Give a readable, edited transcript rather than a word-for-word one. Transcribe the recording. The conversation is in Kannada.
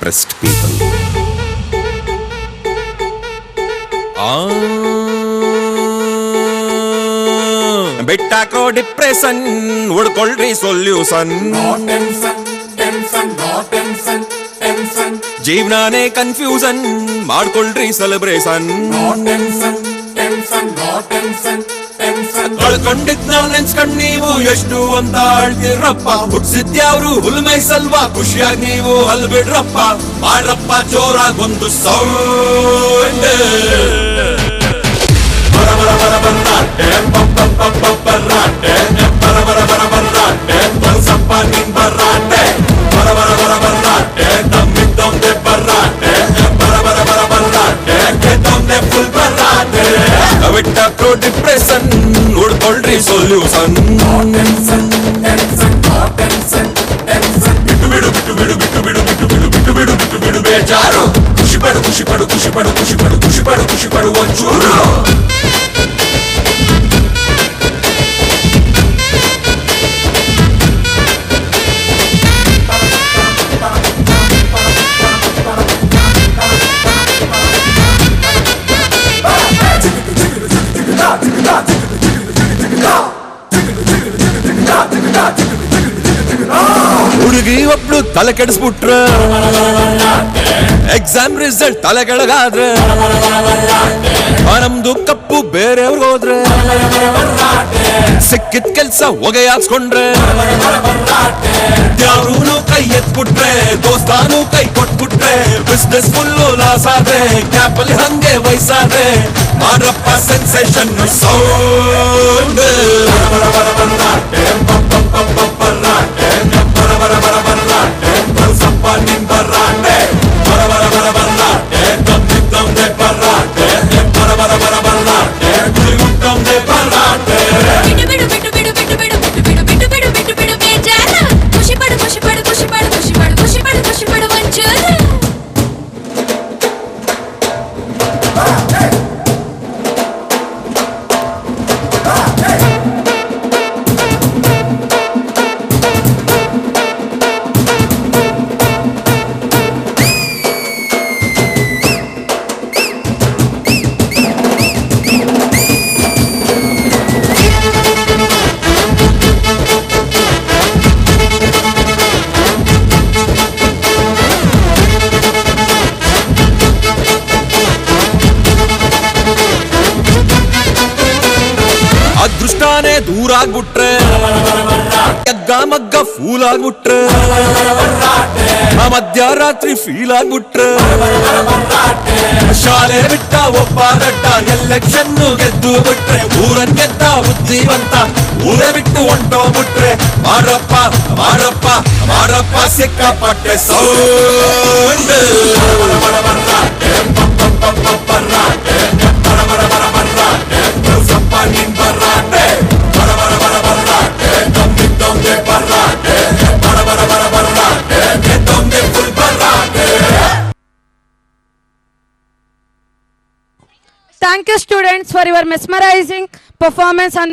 depressed people. ಬಿಟ್ಟಾಕ್ರೋ ಡಿಪ್ರೆಷನ್ ಹುಡ್ಕೊಳ್ರಿ ಸೊಲ್ಯೂಷನ್. ಜೀವನಾನೇ ಕನ್ಫ್ಯೂಷನ್ ಮಾಡ್ಕೊಳ್ರಿ ಸೆಲೆಬ್ರೇಷನ್. ಕಳ್ಕೊಂಡಿದ್ ನಾವ್ ನೆನ್ಸ್ಕೊಂಡ್ ನೀವು ಎಷ್ಟು ಅಂತ ಆಳ್ತಿರಪ್ಪ. ಹುಡ್ಸಿದ್ಯಾವ್ರು ಹುಲ್ಮೈ ಸಲ್ವಾ ಖುಷಿಯಾಗಿ ನೀವು ಅಲ್ ಬಿಡ್ರಪ್ಪ. ಮಾಡ್ರಪ್ಪ ಜೋರಾಗೊಂದು ಸೌಂಡ್. ಬರ ಬರ ಬರ ಬರ್ರಾಟೆ ಬರ್ರಾಟೆ ಬರ ಬರ ಬರ ಬರ್ರಾಟೆ ಬಲ್ಸಪ್ಪ ನಿನ್ ಬರ್ರಾಟೆ. ಬರ ಬರ ಬರ ಬರ್ರಾಟೆ ತಮ್ಮಿದ್ದೊಂದೆ ಬರ್ರಾಟೆ ಬರ ಬರ ಬರ ಬರ್ರಾಟೆ ಗೆದ್ದೊಂದೆ ಫುಲ್ ಬರ್ರಾಟೆ. ಬಿಟ್ಟಾಕ್ರೋ ಡಿಪ್ರೆಷನ್ ಹುಡ್ಕೊಳ್ರಿ ಸೊಲ್ಯೂಷನ್. ಬಿಟ್ಟು ಬಿಡು ಬಿಟ್ಟು ಬಿಡು ಬಿಟ್ಟು ಬಿಡು ಬಿಟ್ಟು ಬಿಡು ಬಿಟ್ಟು ಬಿಡು ಬಿಟ್ಟು ಬಿಡು ಬೇಜಾರು. ಖುಷಿ ಪಡು ಖುಷಿ ಪಡು ಖುಷಿ ಪಡು ಖುಷಿ ಪಡು ಖುಷಿ ಪಡು ಖುಷಿ ಪಡು ಒಂಚೂರು. ಹುಡುಗಿ ಒಬ್ಳು ತಲೆ ಕೆಡಿಸ್ಬಿಟ್ರೆ, ಎಕ್ಸಾಮ್ ರಿಸಲ್ಟ್ ತಲೆ ಕೆಳಗಾದ್ರೆ, ನಮ್ದು ಕಪ್ಪು ಬೇರೆಯವ್ರಿಗೆ ಹೋದ್ರೆ, ಸಿಕ್ಕಿದ ಕೆಲ್ಸ ಹೊಗೆ ಹಾಕ್ಸ್ಕೊಂಡ್ರೆ, ಯಾರೂ ಕೈ ಎತ್ಬಿಟ್ರೆ, ದೋಸ್ತಾನು ಕೈ ಕೊಟ್ಬಿಟ್ರೆ, ಬಿಸ್ನೆಸ್ ಫುಲ್ಲು ಲಾಸ್ ಆದ್ರೆ, ಕ್ಯಾಪಲ್ಲಿ ಹಂಗೆ ವಯಸ್ಸಾದ್ರೆ, ಮಾಡ್ರಪ್ಪ ಸೆನ್ಸೇಷನ್ ಸೌಂಡ್. ಬಲ್ಸಪ್ಪ ನಿನ್ ಬರ್ರಾಟೆ ಬರ ಬರ ಬರ ಬರ್ರಾಟೆ ತಮ್ಮಿದ್ದೊಂದೆ ಬರ್ರಾಟೆ ಬರ ಬರ ಬರ ಬರ್ರಾಟೆ ಗುರಿಗುಟ್ಟೊಂದೆ ಬರ್ರಾಟೆ. ಬಿಡು ಬಿಡು ಬಿಟ್ಟು ಬಿಡು ಬಿಟ್ಟು ಬಿಡು ಬಿಟ್ಟು ಬಿಡು ಬಿಟ್ಟು ಬಿಡು ಬಿಟ್ಟು ಬಿಡು ಬೇಜಾರ. ಖುಷಿ ಪಡು ಖುಷಿ ಪಡು ಖುಷಿ ಪಡು ಖುಷಿ ಪಡು ಖುಷಿ ಪಡು ಖುಷಿ ಪಡು ಒಂಚೂರು. ಅದೃಷ್ಟಾನೇ ದೂರ ಆಗ್ಬಿಟ್ರೆ, ಯಗ್ಗ ಮಗ್ಗ ಫೂಲ್ ಆಗ್ಬಿಟ್ರೆ, ಮಧ್ಯರಾತ್ರಿ ಫೀಲ್ ಆಗ್ಬಿಟ್ರೆ, ಶಾಲೆ ಬಿಟ್ಟ ಒಬ್ಬ ದಡ್ಡ ಎಲೆಕ್ಷನ್ ಗೆದ್ದು ಬಿಟ್ರೆ, ಊರನ್ ಗೆದ್ದ ಬುದ್ಧಿವಂತ ಊರೇ ಬಿಟ್ಟು ಹೊಂಟೋಗ್ಬಿಟ್ರೆ, ಮಾಡಪ್ಪ ಮಾಡಪ್ಪ ಮಾಡಪ್ಪ ಸಿಕ್ಕಾಪಟ್ಟೆ ಸೌಂಡ್. ನಿನ್ ಬರ್ರಾಟೆ ಬರ ಬರ ಬರ ಬರ್ರಾಟೆ ತಮ್ಮಿದ್ದೊಂದೆ ಬರ್ರಾಟೆ ಬರ ಬರ ಬರ ಬರ್ರಾಟೆ ಗೆದ್ದೊಂದೆ full ಬರ್ರಾಟೆ. Thank you students for your mesmerizing performance on